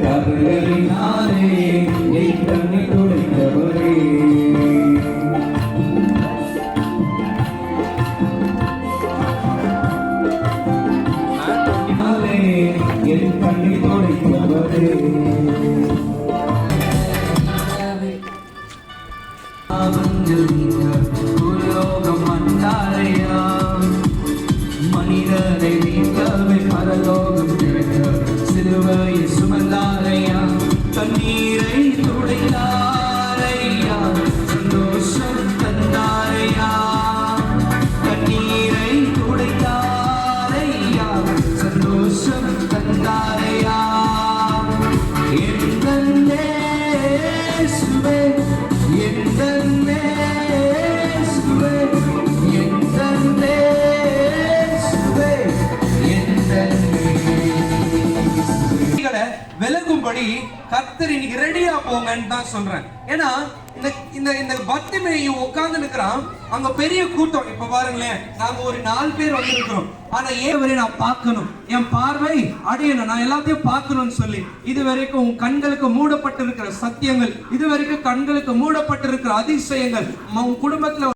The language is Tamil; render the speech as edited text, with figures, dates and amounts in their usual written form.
கருவினாலே என் கண்ணீர் துடைத்தவரே. என் கண்ணீர் துடைத்தவரே. பூலோகம் வந்தாரையா, மனிதரை நீங்கவே பரலோகம் கிடைக்க சிலுவையை சுமந்தாரையா, கண்ணீரை துடைத்தாரையா, சந்தோஷம் தந்தாரையா, கண்ணீரை துடைத்தாரையா, சந்தோஷம் தந்தாரையா. விலகும்படி கர்த்தர் இன்னைக்கு ரெடியா போங்கன்னு தான் சொல்றேன். ஏன்னா இந்த பத்திமேயும் உட்கார்ந்து இருக்கிறான், அங்க பெரிய கூட்டம். இப்ப பாருங்களேன், நாங்க ஒரு 4 பேர் வந்திருக்கிறோம். ஆனா ஏவரை நான் பார்க்கணும், என் பார்வை அடையணும், நான் எல்லாத்தையும் பார்க்கணும்னு சொல்லி இதுவரைக்கும் உன் கண்களுக்கு மூடப்பட்டிருக்கிற சத்தியங்கள், இதுவரைக்கும் கண்களுக்கு மூடப்பட்டிருக்கிற அதிசயங்கள், உன் குடும்பத்துல